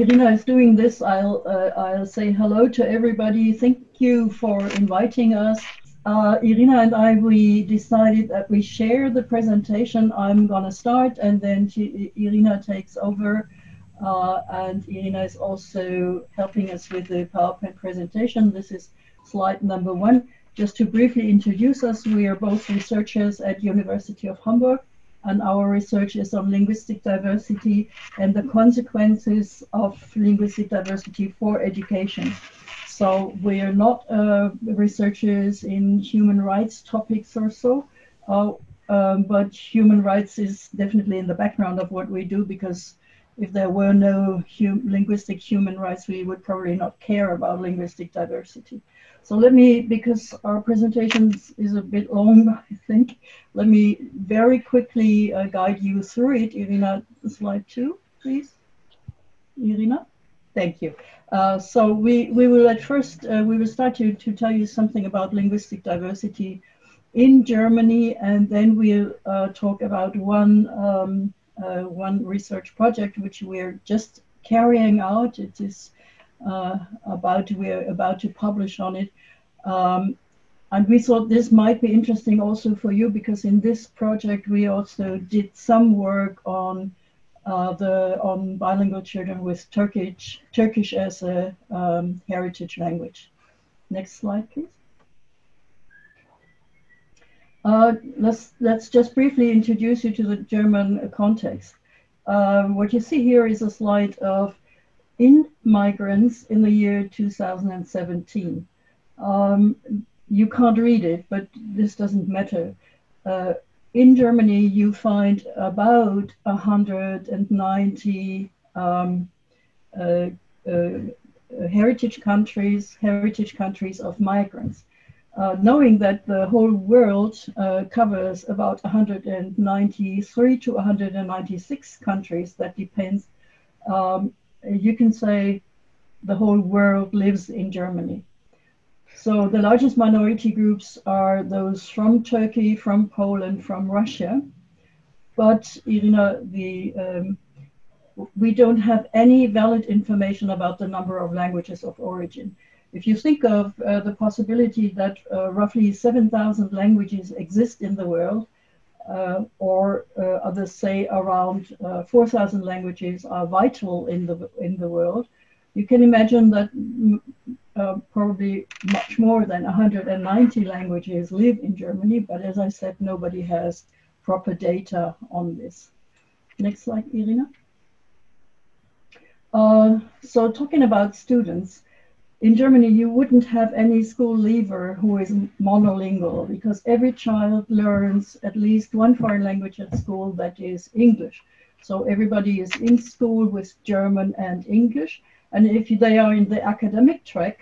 Irina is doing this, I'll say hello to everybody. Thank you for inviting us. Irina and I, we decided that we share the presentation. I'm going to start, and then Irina takes over. And Irina is also helping us with the PowerPoint presentation. This is slide number 1. Just to briefly introduce us, we are both researchers at University of Hamburg, and our research is on linguistic diversity and the consequences of linguistic diversity for education. So we are not researchers in human rights topics or so, but human rights is definitely in the background of what we do, because if there were no linguistic human rights, we would probably not care about linguistic diversity. So let me, because our presentation is a bit long, I think, let me very quickly guide you through it. Irina, slide 2, please. Irina, thank you. So we will at first, we will start to tell you something about linguistic diversity in Germany, and then we'll talk about one research project which we're just carrying out. It is we're about to publish on it, and we thought this might be interesting also for you, because in this project we also did some work on bilingual children with Turkish as a heritage language. Next slide, please. Let's just briefly introduce you to the German context. What you see here is a slide of migrants in the year 2017. You can't read it, but this doesn't matter. In Germany, you find about 190 heritage countries of migrants. Knowing that the whole world covers about 193 to 196 countries, that depends. You can say the whole world lives in Germany. So the largest minority groups are those from Turkey, from Poland, from Russia. But Irina, we don't have any valid information about the number of languages of origin. If you think of the possibility that roughly 7,000 languages exist in the world, or others say around 4,000 languages are vital in the world, you can imagine that probably much more than 190 languages live in Germany. But as I said, nobody has proper data on this. Next slide, Irina. So talking about students, in Germany, you wouldn't have any school leaver who is monolingual, because every child learns at least one foreign language at school, that is English. So everybody is in school with German and English. And if they are in the academic track,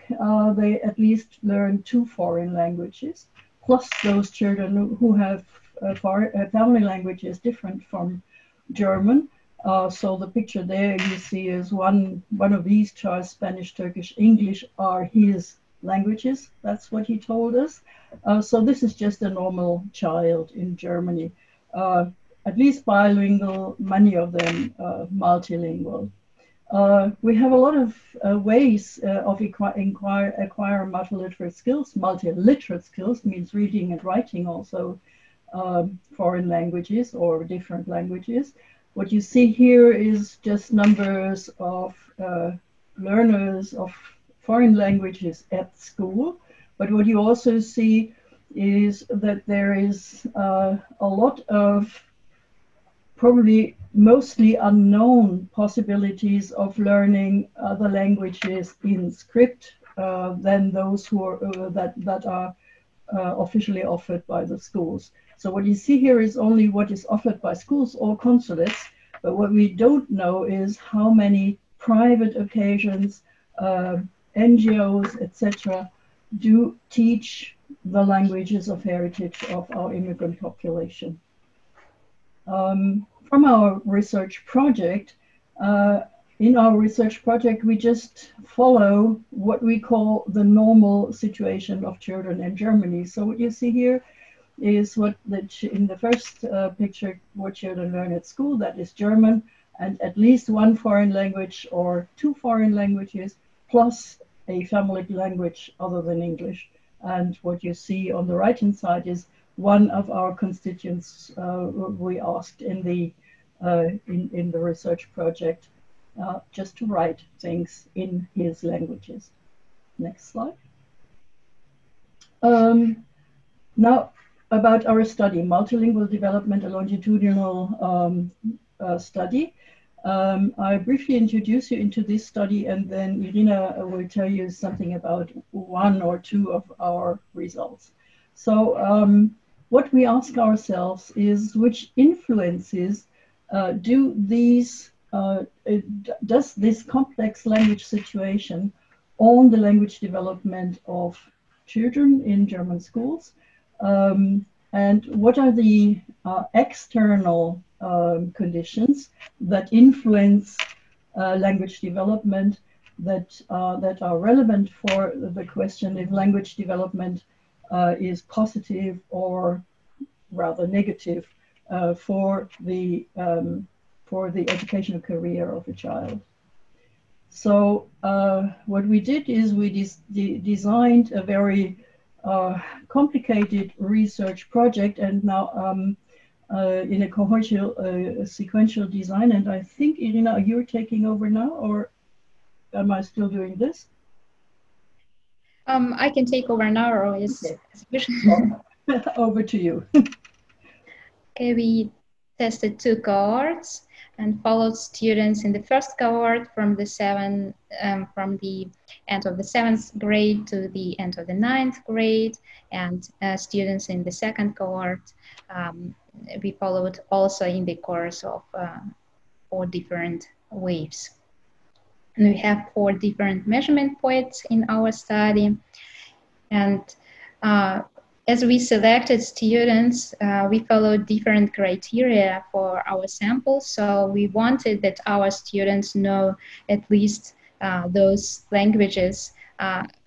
they at least learn 2 foreign languages, plus those children who have family languages different from German. So the picture there you see is one of these charts, Spanish, Turkish, English are his languages. That's what he told us. So this is just a normal child in Germany, at least bilingual, many of them multilingual. We have a lot of ways of acquiring multiliterate skills. Multiliterate skills means reading and writing also foreign languages or different languages. What you see here is just numbers of learners of foreign languages at school. But what you also see is that there is a lot of probably mostly unknown possibilities of learning other languages in script than those who are that are officially offered by the schools. So what you see here is only what is offered by schools or consulates, but what we don't know is how many private occasions, NGOs, etc., do teach the languages of heritage of our immigrant population. From our research project, we just follow what we call the normal situation of children in Germany. So what you see here is in the first picture, what children learn at school, that is German, and at least one foreign language or two foreign languages, plus a family language other than English. And what you see on the right-hand side is one of our constituents we asked in the research project just to write things in his languages. Next slide. Now, about our study, multilingual development, a longitudinal study. I briefly introduce you into this study, and then Irina will tell you something about one or two of our results. So what we ask ourselves is, which influences does this complex language situation on the language development of children in German schools? And what are the external conditions that influence language development that are relevant for the question if language development is positive or rather negative for the educational career of a child. So what we did is we designed a very complicated research project, and now in a cohortal sequential design. And I think, Irina, you're taking over now, or am I still doing this? I can take over now, or is okay. Over to you. Okay, we tested 2 cohorts and followed students in the first cohort from the end of the 7th grade to the end of the 9th grade, and students in the second cohort we followed also in the course of 4 different waves. And we have 4 different measurement points in our study, and as we selected students, we followed different criteria for our samples. So we wanted that our students know at least those languages,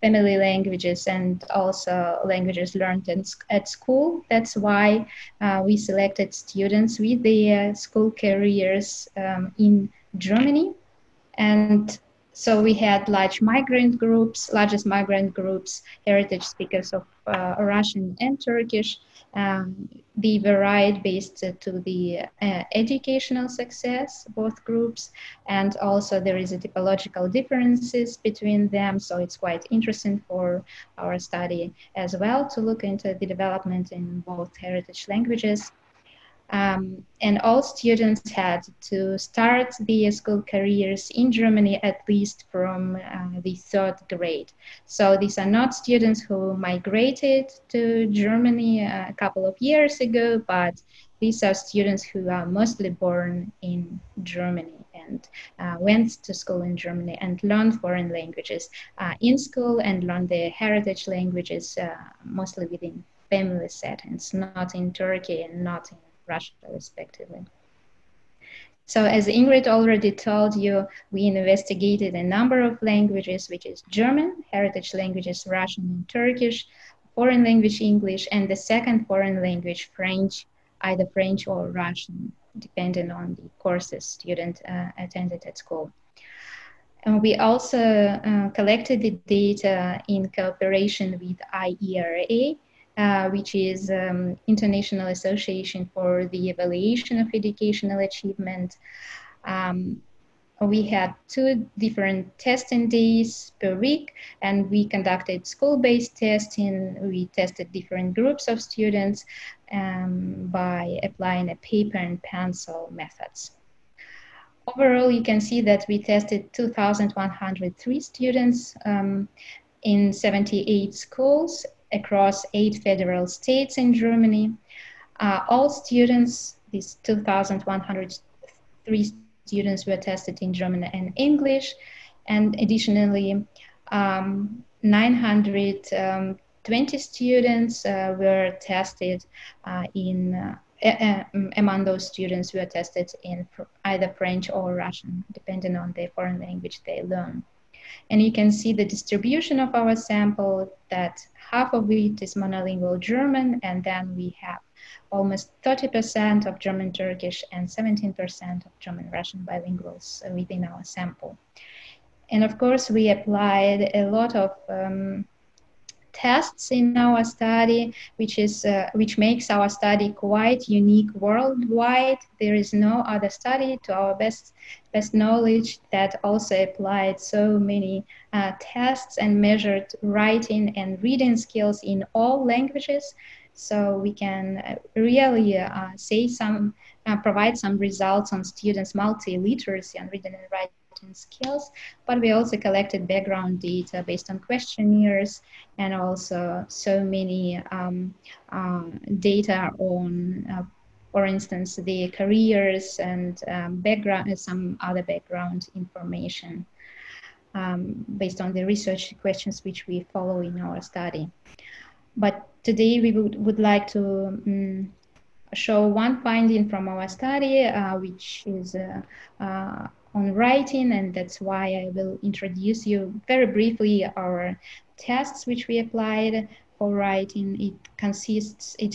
family languages, and also languages learned at school. That's why we selected students with their school careers in Germany. And so we had largest migrant groups, heritage speakers of Russian and Turkish. They varied based to the educational success, both groups, and also there is a typological differences between them. So it's quite interesting for our study as well to look into the development in both heritage languages. And all students had to start their school careers in Germany at least from the 3rd grade. So these are not students who migrated to Germany a couple of years ago, but these are students who are mostly born in Germany and went to school in Germany and learned foreign languages in school and learned their heritage languages mostly within family settings, not in Turkey and not in Russia, respectively. So as Ingrid already told you, we investigated a number of languages, which is German, heritage languages, Russian and Turkish, foreign language English, and the second foreign language French, either French or Russian, depending on the courses student attended at school. And we also collected the data in cooperation with IERA, which is International Association for the Evaluation of Educational Achievement. We had 2 different testing days per week, and we conducted school-based testing. We tested different groups of students by applying a paper and pencil methods. Overall, you can see that we tested 2,103 students in 78 schools across 8 federal states in Germany. All students, these 2,103 students, were tested in German and English, and additionally 920 students were tested among those students were tested in either French or Russian, depending on the foreign language they learn. And you can see the distribution of our sample, that half of it is monolingual German, and then we have almost 30% of German Turkish and 17% of German Russian bilinguals within our sample. And of course, we applied a lot of tests in our study, which makes our study quite unique worldwide. There is no other study, to our best knowledge, that also applied so many tests and measured writing and reading skills in all languages. So we can really provide some results on students' multi-literacy and reading and writing skills, but we also collected background data based on questionnaires and also so many data on, for instance, the careers and some other background information based on the research questions which we follow in our study. But today we would like to show one finding from our study, which is on writing, and that's why I will introduce you very briefly our tests which we applied for writing. It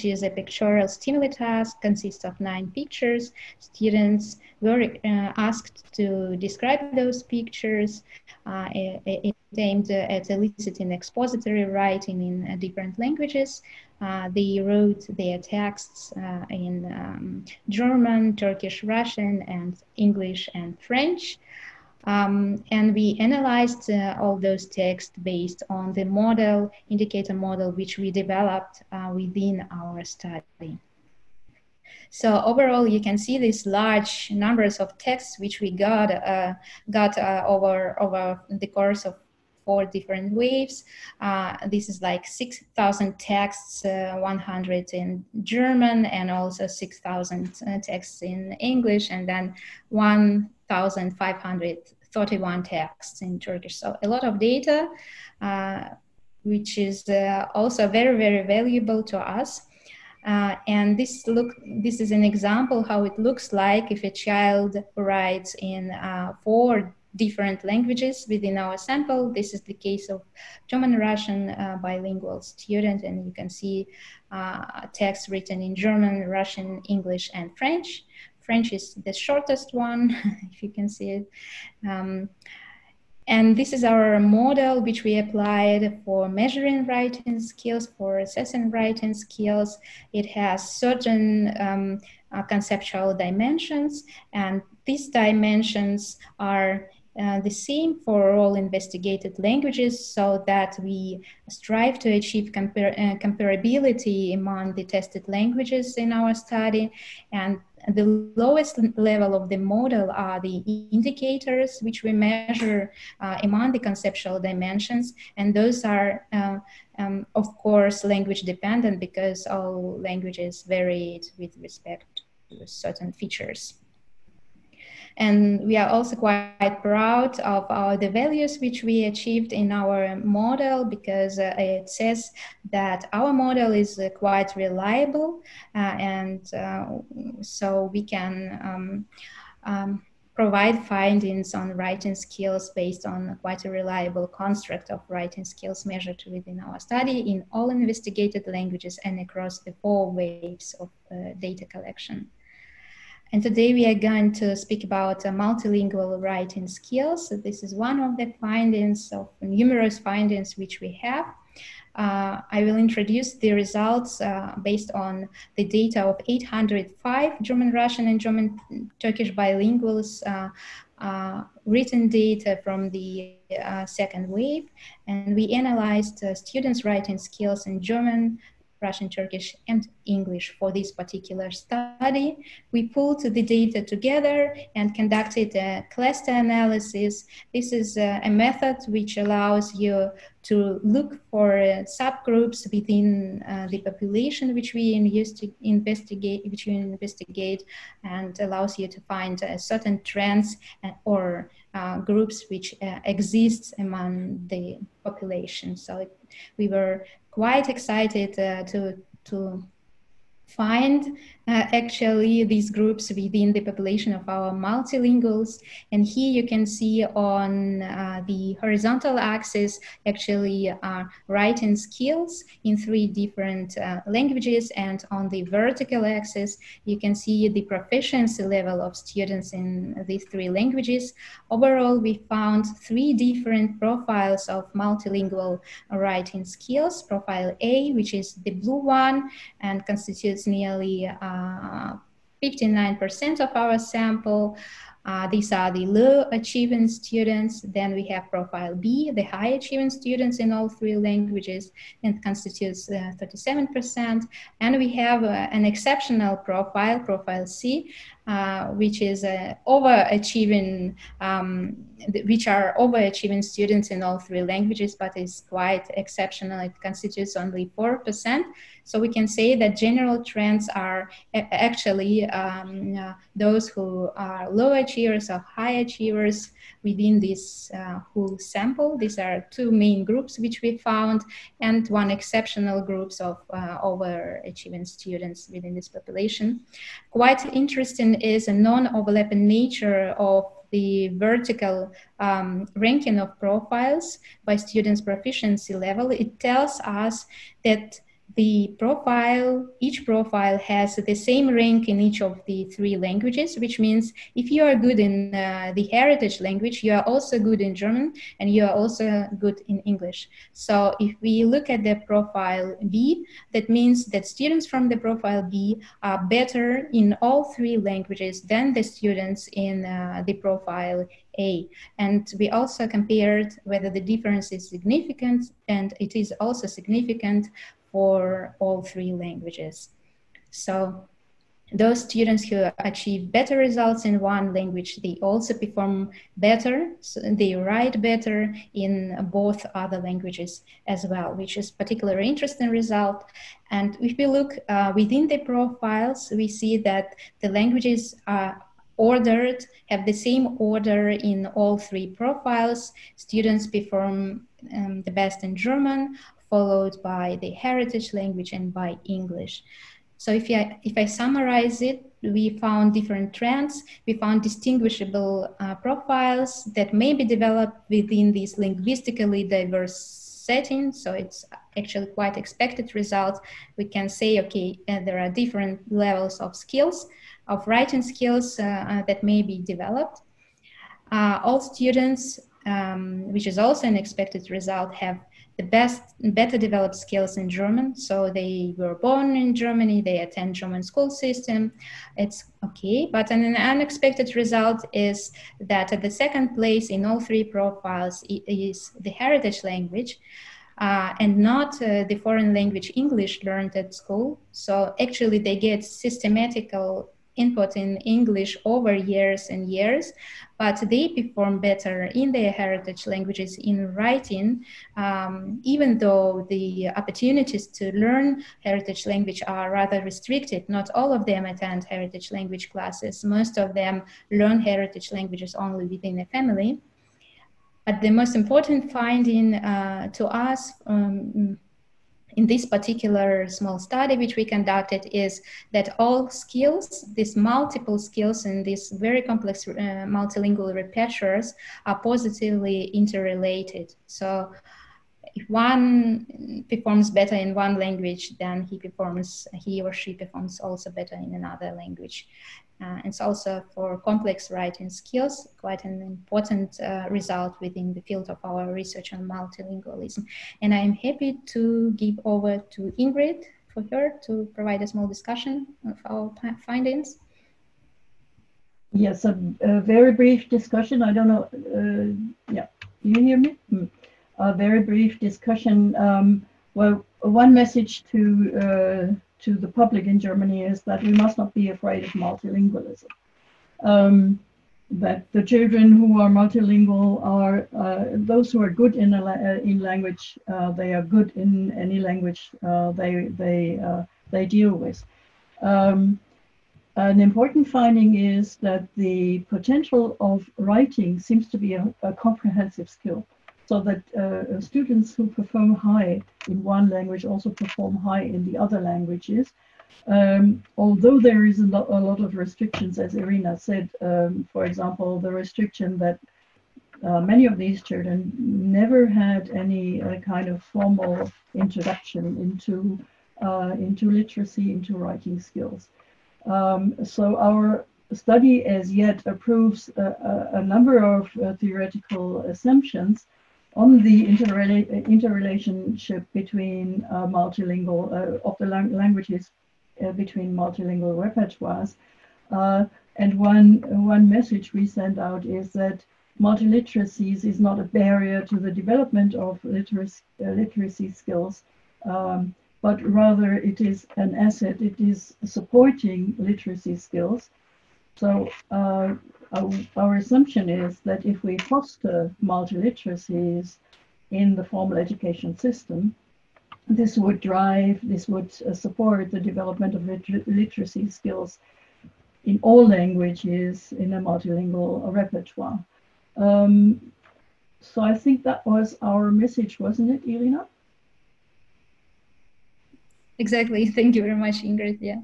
is a pictorial stimuli task, consists of 9 pictures. Students were asked to describe those pictures. It aimed at eliciting expository writing in different languages. They wrote their texts in German, Turkish, Russian, and English and French. And we analyzed all those texts based on the indicator model, which we developed within our study. So overall, you can see these large numbers of texts which we got over the course of 4 different waves. This is like 6,000 texts, 100 in German, and also 6,000 texts in English, and then 1,531 texts in Turkish. So a lot of data, which is also very, very valuable to us. And this is an example how it looks like if a child writes in 4 different languages within our sample. This is the case of German-Russian bilingual student, and you can see text written in German, Russian, English, and French. French is the shortest one, if you can see it. And this is our model which we applied for measuring writing skills, for assessing writing skills. It has certain conceptual dimensions, and these dimensions are the same for all investigated languages, so that we strive to achieve comparability among the tested languages in our study. And the lowest level of the model are the indicators which we measure among the conceptual dimensions, and those are of course language dependent, because all languages varied with respect to certain features. And we are also quite proud of the values which we achieved in our model, because it says that our model is quite reliable, and so we can provide findings on writing skills based on quite a reliable construct of writing skills measured within our study in all investigated languages and across the 4 waves of data collection. And today we are going to speak about multilingual writing skills. So this is one of the findings of numerous findings which we have. I will introduce the results based on the data of 805 German, Russian, and German Turkish bilinguals, written data from the 2nd wave. And we analyzed students' writing skills in German, Russian, Turkish, and English for this particular study. We pulled the data together and conducted a cluster analysis. This is a method which allows you to look for subgroups within the population which we investigate, and allows you to find certain trends or groups which exist among the population. So we were quite excited to find actually these groups within the population of our multilinguals. And here you can see on the horizontal axis actually writing skills in 3 different languages, and on the vertical axis you can see the proficiency level of students in these 3 languages. Overall, we found 3 different profiles of multilingual writing skills. Profile A, which is the blue one and constitutes nearly 59% of our sample. These are the low achieving students. Then we have profile B, the high achieving students in all 3 languages, and constitutes 37%. And we have an exceptional profile, profile C, which is overachieving, which are overachieving students in all 3 languages, but is quite exceptional. It constitutes only 4%. So we can say that general trends are actually those who are low achievers or high achievers within this whole sample. These are 2 main groups which we found, and 1 exceptional groups of overachieving students within this population. Quite interesting is a non-overlapping nature of the vertical ranking of profiles by students' proficiency level. It tells us that the profile, each profile has the same rank in each of the 3 languages, which means if you are good in the heritage language, you are also good in German, and you are also good in English. So if we look at the profile B, that means that students from the profile B are better in all 3 languages than the students in the profile A. And we also compared whether the difference is significant, and it is also significant for all 3 languages. So those students who achieve better results in one language, they also perform better, so they write better in both other languages as well, which is particularly interesting result. And if we look within the profiles, we see that the languages are ordered, have the same order in all 3 profiles. Students perform the best in German, followed by the heritage language and by English. So if I summarize it, we found different trends. We found distinguishable profiles that may be developed within these linguistically diverse settings. So it's actually quite expected results. We can say, okay, there are different levels of skills, of writing skills that may be developed. All students, which is also an expected result, have the better developed skills in German. So they were born in Germany, they attend German school system, it's okay. But an unexpected result is that at the 2nd place in all 3 profiles is the heritage language, and not the foreign language English learned at school. So actually they get systematical input in English over years and years, but they perform better in their heritage languages in writing, even though the opportunities to learn heritage language are rather restricted. Not all of them attend heritage language classes. Most of them learn heritage languages only within a family. But the most important finding to us in this particular small study which we conducted is that all skills, these multiple skills in these very complex multilingual repertoires are positively interrelated. So if one performs better in one language, then he or she performs also better in another language. It's also for complex writing skills, quite an important result within the field of our research on multilingualism. And I'm happy to give over to Ingrid for her to provide a small discussion of our findings. Yes, a very brief discussion. I don't know, yeah, do you hear me? A very brief discussion. Well, one message to the public in Germany is that we must not be afraid of multilingualism. That the children who are multilingual are those who are good in language. They are good in any language they deal with. An important finding is that the potential of writing seems to be a comprehensive skill. So that students who perform high in one language also perform high in the other languages. Although there is a lot of restrictions, as Irina said, for example, the restriction that many of these children never had any kind of formal introduction into literacy, into writing skills. So our study as yet approves a number of theoretical assumptions on the interrelationship between multilingual of the languages between multilingual repertoires. And one message we send out is that multiliteracies is not a barrier to the development of literacy skills, but rather it is an asset. It is supporting literacy skills. So our assumption is that if we foster multiliteracies in the formal education system, this would support the development of literacy skills in all languages in a multilingual repertoire. So I think that was our message, wasn't it, Irina? Exactly. Thank you very much, Ingrid. Yeah,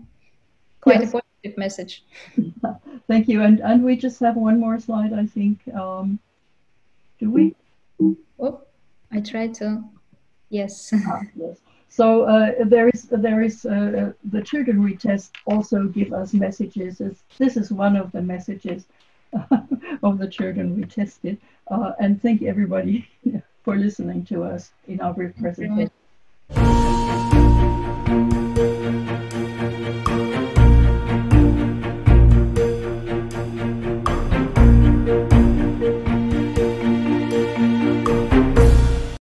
quite yes. A positive message. Thank you. And we just have one more slide, I think. Do we? Oh, I tried to. Yes. Yes. So there is the children we test also give us messages. This is one of the messages of the children we tested. And thank everybody for listening to us in our brief presentation.